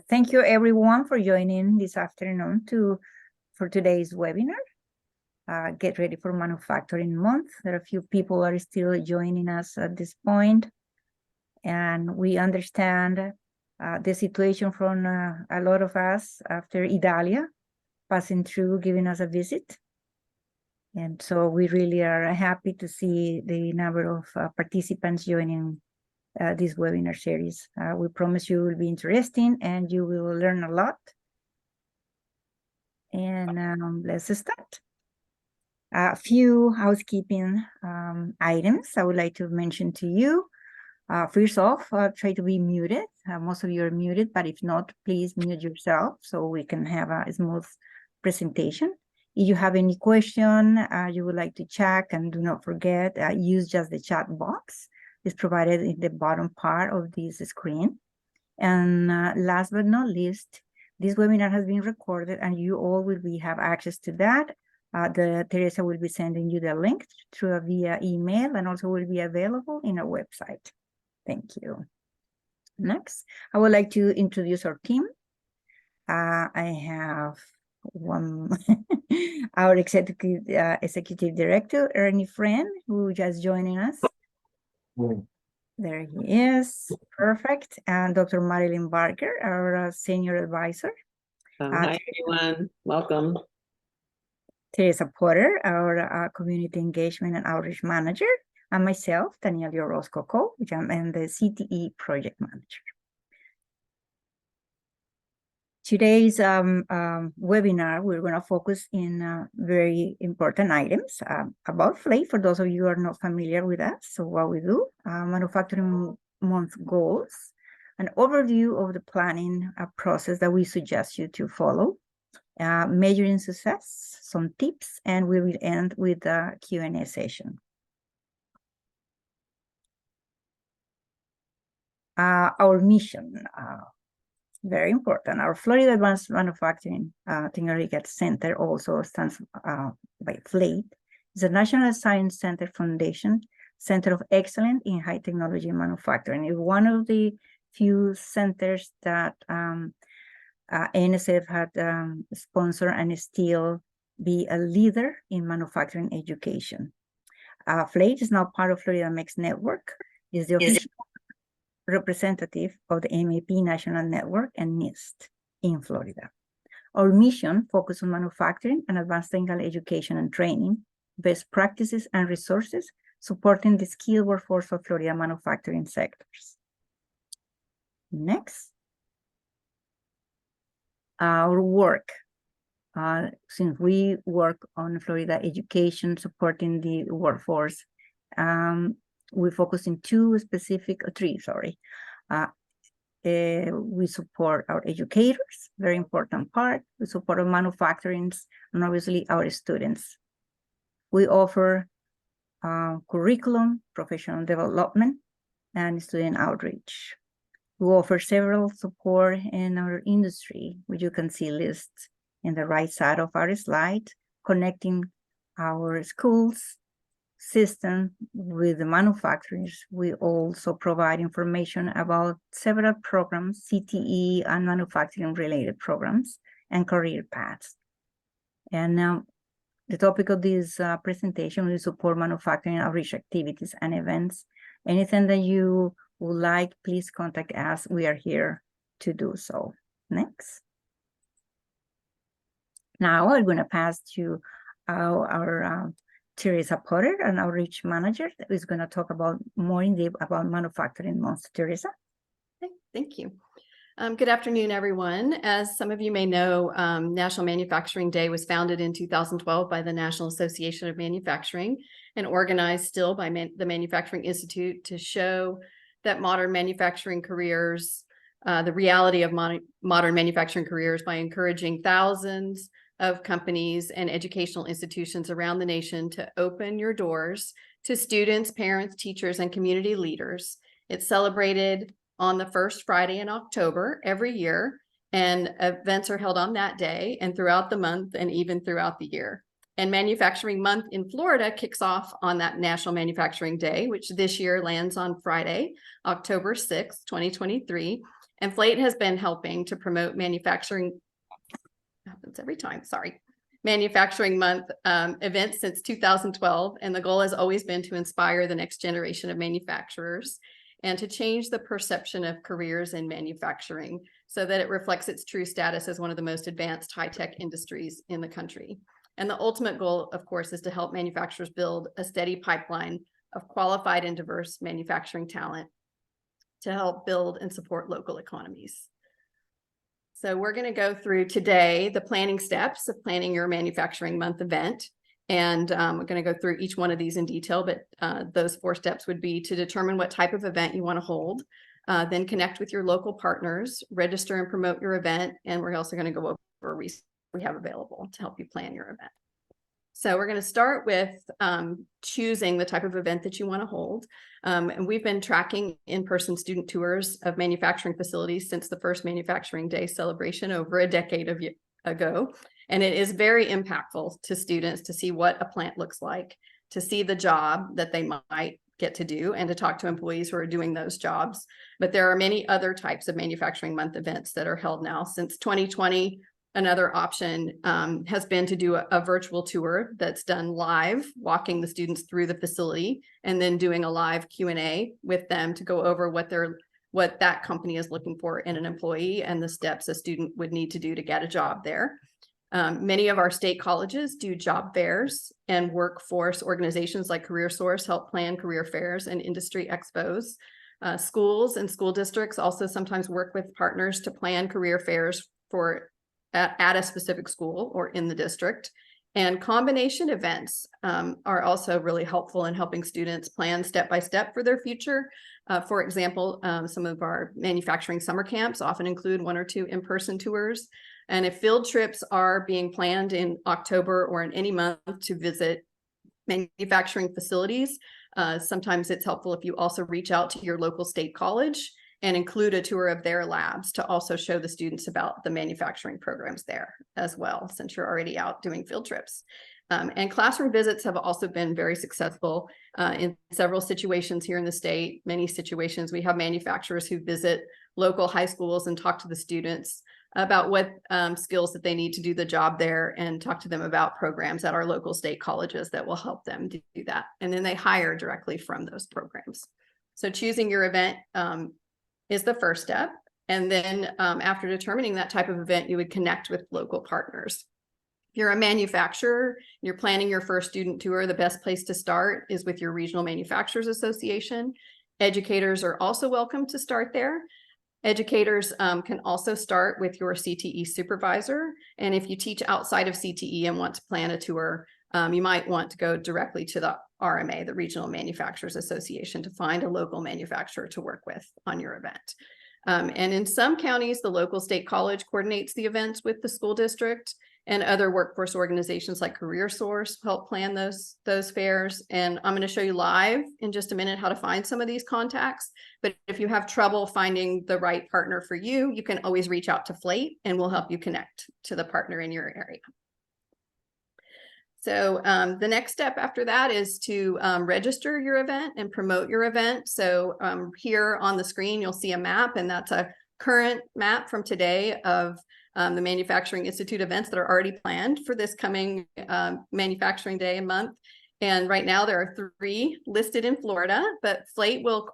Thank you everyone for joining this afternoon for today's webinar. Get ready for Manufacturing Month. There are a few people are still joining us at this point, and we understand the situation from a lot of us after Idalia passing through, giving us a visit. And so we really are happy to see the number of participants joining this webinar series. We promise you will be interesting and you will learn a lot. And let's start. A few housekeeping items I would like to mention to you. First off, try to be muted. Most of you are muted, but if not, please mute yourself so we can have a smooth presentation. If you have any question you would like to check, and do not forget, use just the chat box. It's provided in the bottom part of this screen. And last but not least, this webinar has been recorded and you all will have access to that. Teresa will be sending you the link via email, and also will be available in our website. Thank you. Next, I would like to introduce our team. I have our executive director, Ernie Friend, who just joining us. There he is. Perfect. And Dr. Marilyn Barker, our senior advisor. Hi, everyone. Welcome. Teresa Porter, our community engagement and outreach manager. And myself, Danielle Orozco, which I'm the CTE project manager. Today's webinar, we're going to focus in very important items about FLATE, for those of you who are not familiar with us. So what we do, Manufacturing Month goals, an overview of the planning process that we suggest you to follow, measuring success, some tips, and we will end with a Q&A session. Our mission, very important. Our Florida Advanced Manufacturing Technology Center also stands by FLATE. It's a National Science Center Foundation Center of Excellence in High Technology Manufacturing. It's one of the few centers that NSF had sponsored and still be a leader in manufacturing education. FLATE is now part of Florida Mex Network. It's the official representative of the MAP National Network and NIST in Florida. Our mission focuses on manufacturing and advanced technical education and training, best practices and resources, supporting the skilled workforce of Florida manufacturing sectors. Next. Our work. Since we work on Florida education, supporting the workforce, we focus in three. We support our educators, very important part. We support our manufacturing and obviously our students. We offer curriculum, professional development, and student outreach. We offer several support in our industry, which you can see lists in the right side of our slide, connecting our schools system with the manufacturers. We also provide information about several programs, CTE and manufacturing related programs, and career paths. And now the topic of this presentation is support manufacturing outreach activities and events. Anything that you would like, please contact us. We are here to do so. Next. Now I'm going to pass to our Teresa Porter, an outreach manager, that is going to talk about more in depth about Manufacturing Month. Teresa. Okay, thank you. Good afternoon, everyone. As some of you may know, National Manufacturing Day was founded in 2012 by the National Association of Manufacturing and organized still by the Manufacturing Institute to show that modern manufacturing careers, the reality of modern manufacturing careers, by encouraging thousands of companies and educational institutions around the nation to open your doors to students, parents, teachers, and community leaders. It's celebrated on the first Friday in October every year, and events are held on that day and throughout the month and even throughout the year. And Manufacturing Month in Florida kicks off on that National Manufacturing Day, which this year lands on Friday, October 6th, 2023. And FLATE has been helping to promote manufacturing, happens every time, sorry, Manufacturing Month events since 2012. And the goal has always been to inspire the next generation of manufacturers and to change the perception of careers in manufacturing so that it reflects its true status as one of the most advanced high-tech industries in the country. And the ultimate goal, of course, is to help manufacturers build a steady pipeline of qualified and diverse manufacturing talent to help build and support local economies. So we're going to go through today the planning steps of planning your Manufacturing Month event. And we're going to go through each one of these in detail, but those 4 steps would be to determine what type of event you want to hold, then connect with your local partners, register and promote your event, and we're also going to go over resources we have available to help you plan your event. So we're going to start with choosing the type of event that you want to hold. And we've been tracking in-person student tours of manufacturing facilities since the first Manufacturing Day celebration over a decade ago. And it is very impactful to students to see what a plant looks like, to see the job that they might get to do, and to talk to employees who are doing those jobs. But there are many other types of Manufacturing Month events that are held now. Since 2020, another option has been to do a virtual tour that's done live, walking the students through the facility, and then doing a live Q&A with them to go over what that company is looking for in an employee and the steps a student would need to do to get a job there. Many of our state colleges do job fairs, and workforce organizations like CareerSource help plan career fairs and industry expos. Schools and school districts also sometimes work with partners to plan career fairs at a specific school or in the district. And combination events are also really helpful in helping students plan step by step for their future. For example, some of our manufacturing summer camps often include 1 or 2 in-person tours. And if field trips are being planned in October or in any month to visit manufacturing facilities, sometimes it's helpful if you also reach out to your local state college and include a tour of their labs to also show the students about the manufacturing programs there as well, since you're already out doing field trips. And classroom visits have also been very successful in several situations here in the state. Many situations we have manufacturers who visit local high schools and talk to the students about what skills that they need to do the job there, and talk to them about programs at our local state colleges that will help them do that. And then they hire directly from those programs. So choosing your event is the first step. And then after determining that type of event, you would connect with local partners. If you're a manufacturer, you're planning your first student tour, the best place to start is with your Regional Manufacturers Association. Educators are also welcome to start there. Educators can also start with your CTE supervisor. And if you teach outside of CTE and want to plan a tour, you might want to go directly to the RMA, the Regional Manufacturers Association, to find a local manufacturer to work with on your event. And in some counties, the local state college coordinates the events with the school district, and other workforce organizations like CareerSource help plan those fairs. And I'm going to show you live in just a minute how to find some of these contacts. But if you have trouble finding the right partner for you, you can always reach out to FLATE and we'll help you connect to the partner in your area. So the next step after that is to register your event and promote your event. So here on the screen, you'll see a map, and that's a current map from today of the Manufacturing Institute events that are already planned for this coming Manufacturing Day and month. And right now there are 3 listed in Florida, but FLATE will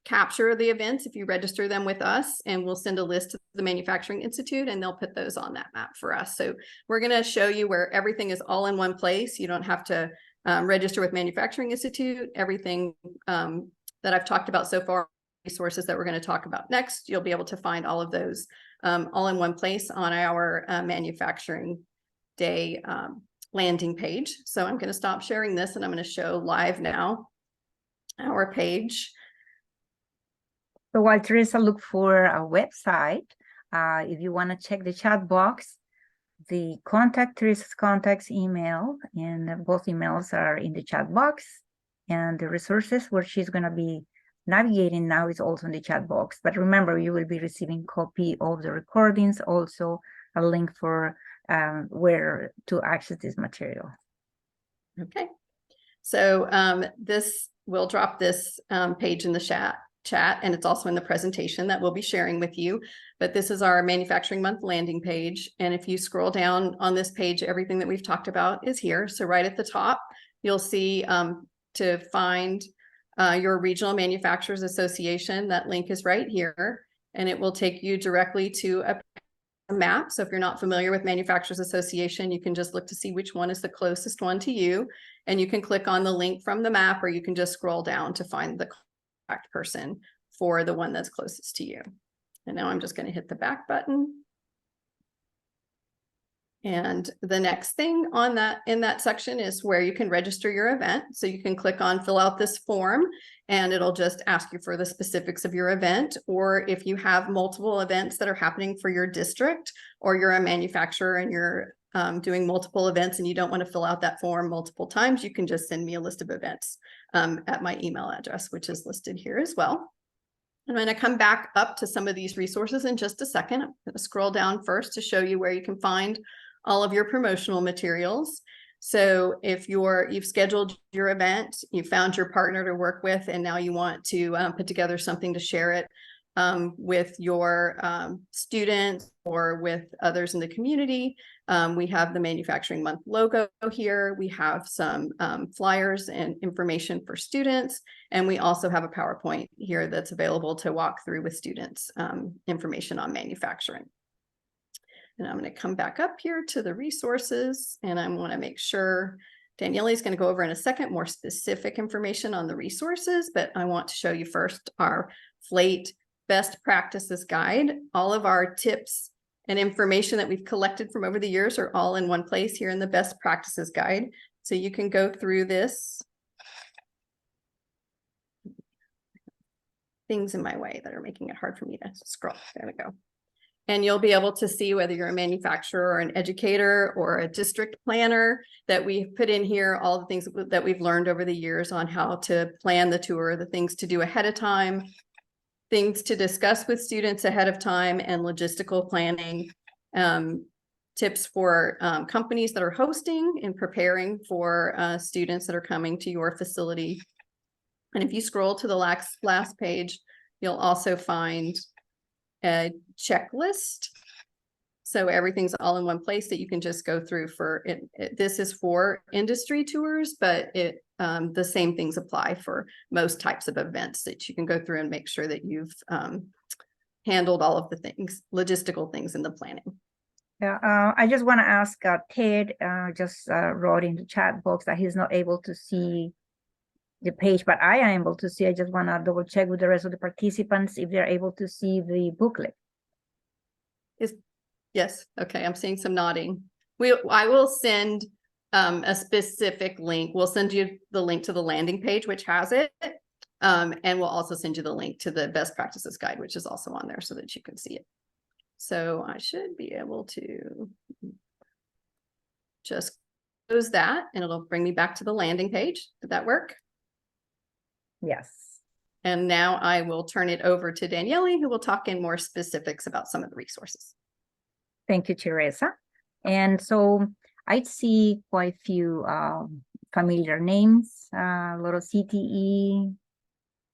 capture the events if you register them with us, and we'll send a list to the Manufacturing Institute and they'll put those on that map for us. So we're going to show you where everything is all in one place. You don't have to register with Manufacturing Institute. Everything that I've talked about so far, resources that we're going to talk about next, you'll be able to find all of those all in one place on our Manufacturing Day landing page. So I'm going to stop sharing this and I'm going to show live now our page. So while Teresa look for a website, if you want to check the chat box, the Teresa's contacts email, and both emails are in the chat box, and the resources where she's going to be navigating now is also in the chat box. But remember, you will be receiving copy of the recordings, also a link for where to access this material. Okay, so we'll drop this page in the chat chat, and it's also in the presentation that we'll be sharing with you. But this is our Manufacturing Month landing page. And if you scroll down on this page, everything that we've talked about is here. So right at the top, you'll see to find your Regional Manufacturers Association. That link is right here, and it will take you directly to a map. So if you're not familiar with Manufacturers Association, you can just look to see which one is the closest one to you. And you can click on the link from the map, or you can just scroll down to find the contact person for the one that's closest to you. And now I'm just going to hit the back button. And the next thing on that in that section is where you can register your event. So you can click on fill out this form, and it'll just ask you for the specifics of your event. Or if you have multiple events that are happening for your district, or you're a manufacturer and you're doing multiple events and you don't want to fill out that form multiple times, you can just send me a list of events at my email address, which is listed here as well. I'm going to come back up to some of these resources in just a second. I'm going to scroll down first to show you where you can find all of your promotional materials. So if you've scheduled your event, you found your partner to work with, and now you want to put together something to share it with your students or with others in the community. We have the Manufacturing Month logo here. We have some flyers and information for students. And we also have a PowerPoint here that's available to walk through with students information on manufacturing. And I'm going to come back up here to the resources, and I want to make sure Daniele is going to go over in a second more specific information on the resources, but I want to show you first our FLATE Best Practices Guide. All of our tips and information that we've collected from over the years are all in one place here in the Best Practices Guide. So you can go through this. Things in my way that are making it hard for me to scroll. There we go. And you'll be able to see whether you're a manufacturer or an educator or a district planner, that we've put in here all the things that we've learned over the years on how to plan the tour, the things to do ahead of time, things to discuss with students ahead of time, and logistical planning, tips for companies that are hosting and preparing for students that are coming to your facility. And if you scroll to the last page, you'll also find a checklist. So everything's all in one place that you can just go through for it. This is for industry tours, but the same things apply for most types of events, that you can go through and make sure that you've handled all of the things, logistical things in the planning. Yeah, I just want to ask Ted, just wrote in the chat box that he's not able to see the page, but I am able to see. I just want to double check with the rest of the participants if they're able to see the booklet. Yes. Okay. I'm seeing some nodding. I will send a specific link. We'll send you the link to the landing page, which has it. And we'll also send you the link to the Best Practices Guide, which is also on there so that you can see it. So I should be able to just close that, and it'll bring me back to the landing page. Did that work? Yes. And now I will turn it over to Daniele, who will talk in more specifics about some of the resources. Thank you, Teresa. And so I see quite a few familiar names, a lot of CTE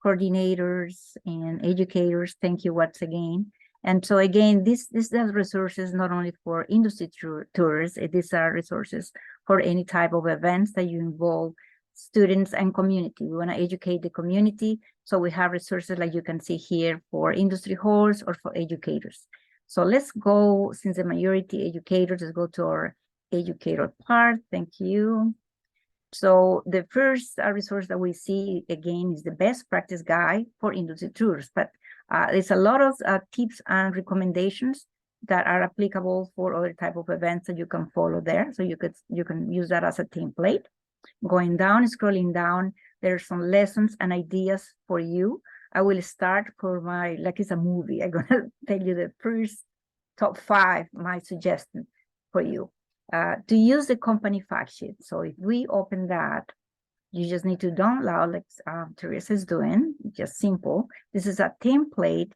coordinators and educators. Thank you once again. And so again, this does resources not only for industry tours, these are resources for any type of events that you involve students and community. We want to educate the community. So we have resources like you can see here for industry halls or for educators. So let's go, since the majority educators, let's go to our educator part. Thank you. So the first resource that we see again is the Best Practice Guide for Industry Tours, but there's a lot of tips and recommendations that are applicable for other type of events that you can follow there. So you can use that as a template. Going down, scrolling down, there's some lessons and ideas for you. I will start for my, like it's a movie. I'm gonna tell you the first top 5, my suggestion for you. To use the company fact sheet. So if we open that, you just need to download, like Teresa is doing, just simple. This is a template,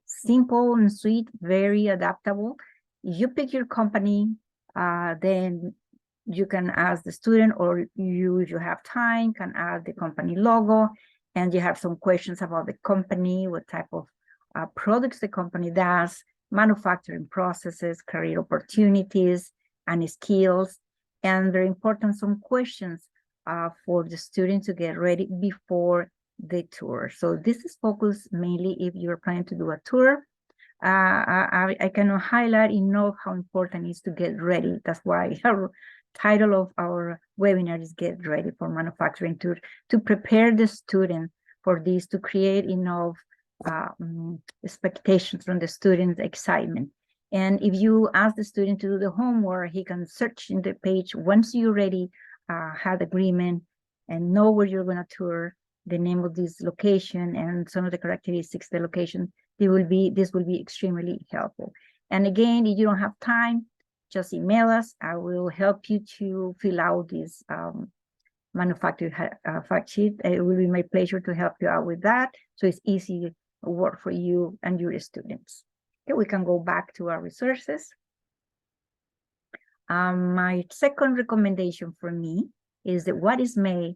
simple and sweet, very adaptable. If you pick your company, then you can ask the student, or you, if you have time, can add the company logo and you have some questions about the company, what type of products the company does, manufacturing processes, career opportunities, and skills. And very important, some questions for the students to get ready before the tour. So this is focused mainly if you're planning to do a tour. I cannot highlight enough how important it is to get ready. That's why our title of our webinar is Get Ready for Manufacturing Tour, to prepare the student for this, to create enough expectations from the student's excitement. And if you ask the student to do the homework, he can search in the page once you already had agreement and know where you're going to tour, the name of this location and some of the characteristics of the location. This will be extremely helpful. And again, if you don't have time, just email us. I will help you to fill out this manufacturing fact sheet. It will be my pleasure to help you out with that, so it's easy work for you and your students. Okay, we can go back to our resources. My second recommendation for me is that what is made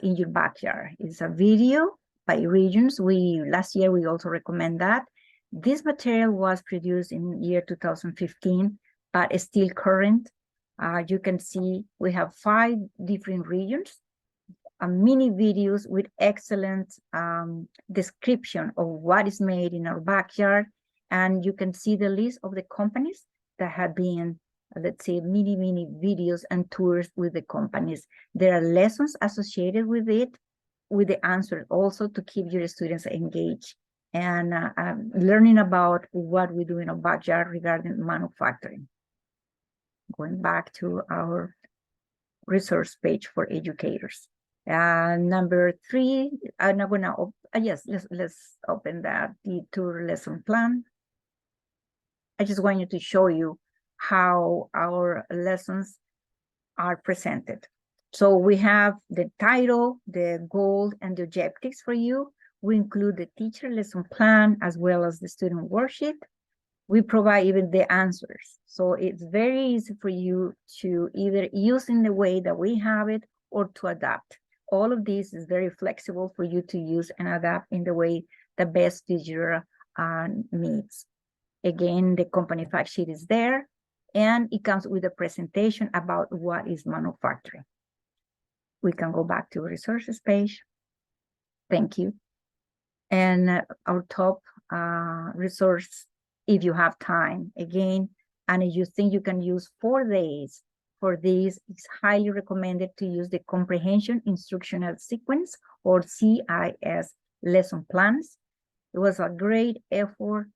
in your backyard. It's a video by regions. Last year we also recommend that. This material was produced in year 2015, but it's still current. You can see we have 5 different regions, mini videos with excellent description of what is made in our backyard. And you can see the list of the companies that have been, let's say, mini videos and tours with the companies. There are lessons associated with it, with the answer also, to keep your students engaged and learning about what we do in our backyard regarding manufacturing. Going back to our resource page for educators. Number 3, I'm not gonna, yes, let's open that, the tour lesson plan. I just want you to show you how our lessons are presented. So we have the title, the goal, and the objectives for you. We include the teacher lesson plan as well as the student worksheet. We provide even the answers. So it's very easy for you to either use in the way that we have it or to adapt. All of this is very flexible for you to use and adapt in the way that best fits your needs. Again, the company fact sheet is there, and it comes with a presentation about what is manufacturing. We can go back to resources page. Thank you. And our top resource, if you have time, again, and if you think you can use 4 days for this, it's highly recommended to use the Comprehension Instructional Sequence, or CIS lesson plans. It was a great effort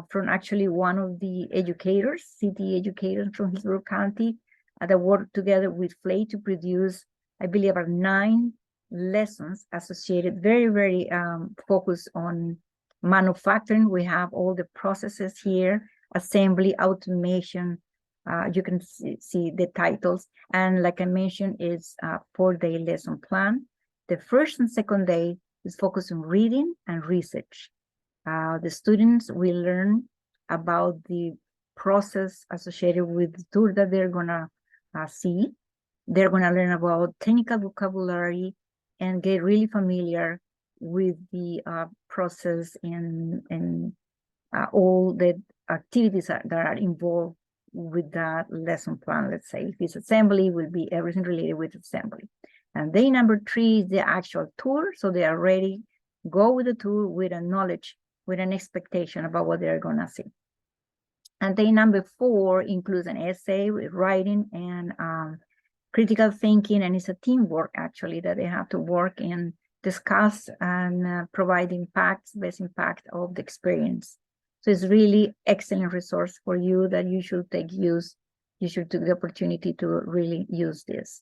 from actually one of the educators, city educators from Hillsborough County, that worked together with FLAY to produce, I believe, about 9 lessons associated, very focused on manufacturing. We have all the processes here, assembly, automation. You can see the titles. And like I mentioned, it's a 4-day lesson plan. The first and second day is focused on reading and research. The students will learn about the process associated with the tour that they're gonna see. They're gonna learn about technical vocabulary and get really familiar with the process and all the activities that are involved with that lesson plan. Let's say if it's assembly, will be everything related with assembly. And day number 3 is the actual tour. So they are ready, go with the tour with a knowledge, with an expectation about what they're gonna see. And day number 4 includes an essay with writing and critical thinking, and it's a teamwork actually that they have to work and discuss and provide impacts, best impact of the experience. So it's really excellent resource for you that you should take the opportunity to really use this.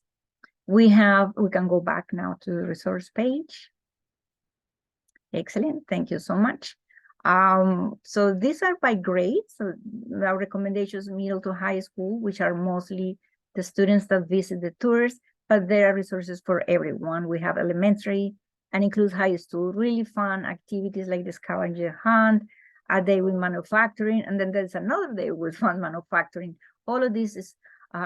We can go back now to the resource page. Excellent, thank you so much. So these are by grades. So our recommendations, middle to high school, which are mostly the students that visit the tours, but there are resources for everyone. We have elementary and includes high school, really fun activities like the scavenger hunt, a day with manufacturing, and then there's another day with fun manufacturing. All of these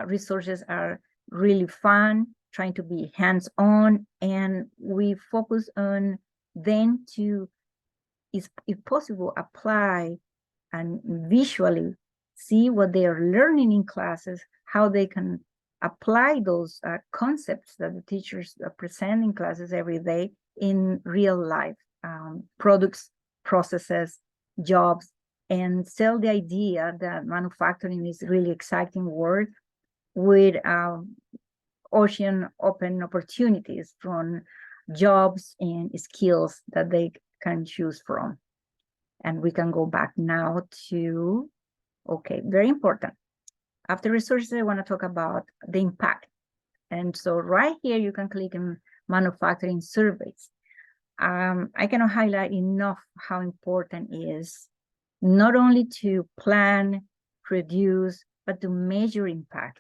resources are really fun trying to be hands-on, and we focus on then to, if possible, apply and visually see what they are learning in classes, how they can apply those concepts that the teachers present in classes every day in real life, products, processes, jobs, and sell the idea that manufacturing is really exciting work with ocean open opportunities from jobs and skills that they can choose from. And we can go back now to, okay, very important. After resources, I want to talk about the impact. And so right here, you can click on manufacturing surveys. I cannot highlight enough how important it is not only to plan, produce, but to measure impact.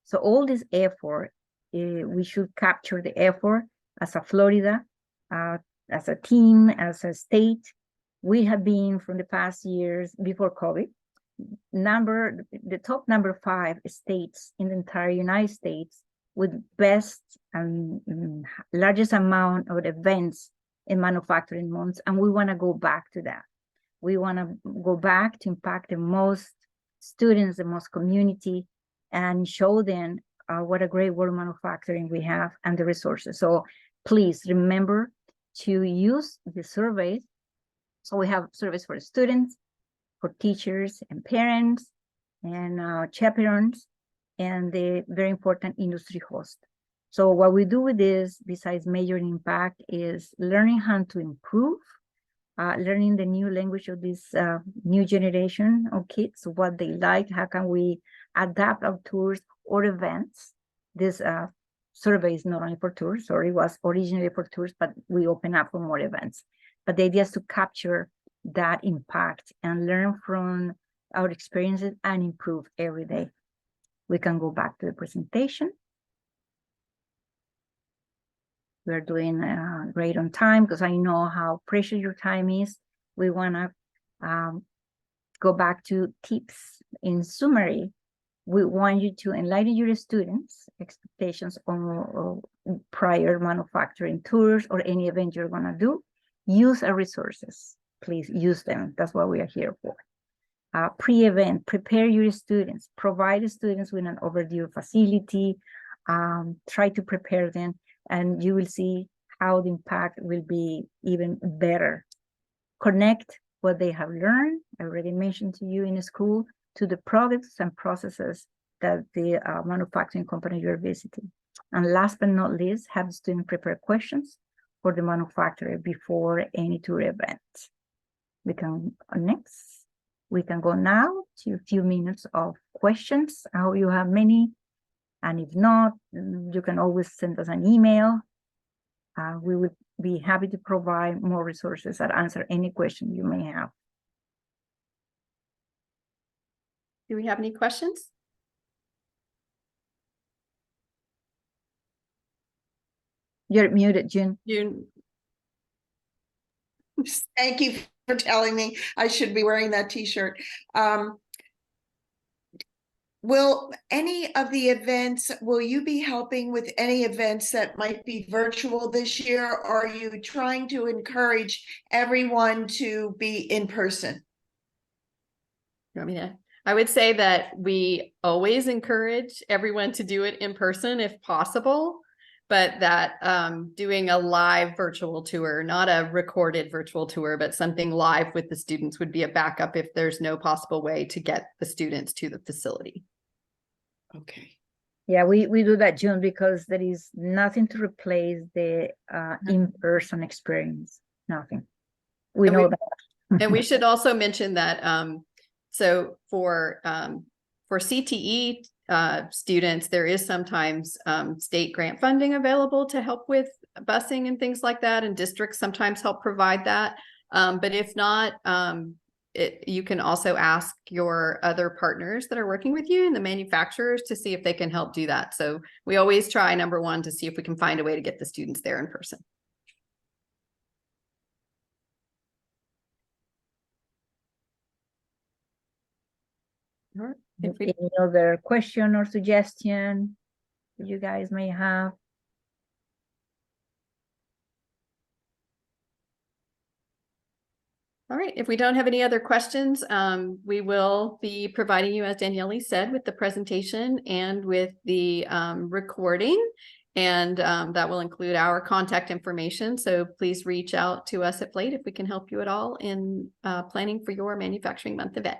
So all this effort, we should capture the effort as a Florida, as a team, as a state. We have been from the past years before COVID, the top number 5 states in the entire United States with best and largest amount of events in manufacturing months. And we want to go back to that. We want to go back to impact the most students, the most community, and show them what a great world manufacturing we have and the resources. So please remember to use the surveys. So we have surveys for students, for teachers and parents and chaperones, and the very important industry host. So what we do with this, besides measuring impact, is learning how to improve, learning the new language of this new generation of kids, what they like, how can we adapt our tours or events. This survey is not only for tours, sorry, it was originally for tours, but we open up for more events. But the idea is to capture that impact and learn from our experiences and improve every day. We can go back to the presentation. We're doing great on time because I know how precious your time is. We want to go back to tips. In summary, we want you to enlighten your students' expectations on prior manufacturing tours or any event you're going to do. Use our resources. Please use them. That's what we are here for. Pre-event, prepare your students, provide the students with an overdue facility, try to prepare them, and you will see how the impact will be even better. Connect what they have learned, I already mentioned to you in school, to the products and processes that the manufacturing company you're visiting. And last but not least, have the student prepare questions for the manufacturer before any tour event. We can next. We can go now to a few minutes of questions. I hope you have many. And if not, you can always send us an email. We would be happy to provide more resources that answer any question you may have. Do we have any questions? You're muted, June. Thank you for telling me I should be wearing that t-shirt. Will any of the events, will you be helping with any events that might be virtual this year? Or are you trying to encourage everyone to be in person? You want me to? I would say that we always encourage everyone to do it in person if possible, but that doing a live virtual tour, not a recorded virtual tour, but something live with the students would be a backup if there's no possible way to get the students to the facility. Okay. Yeah, we do that, June, because there is nothing to replace the in-person experience. Nothing. We know that. And we should also mention that so for CTE students, there is sometimes state grant funding available to help with busing and things like that, and districts sometimes help provide that. But if not, you can also ask your other partners that are working with you and the manufacturers to see if they can help do that. So we always try, number one, to see if we can find a way to get the students there in person. Any other question or suggestion you guys may have? All right, if we don't have any other questions, we will be providing you, as Daniele said, with the presentation and with the recording. And that will include our contact information. So please reach out to us at Plate if we can help you at all in planning for your Manufacturing Month event.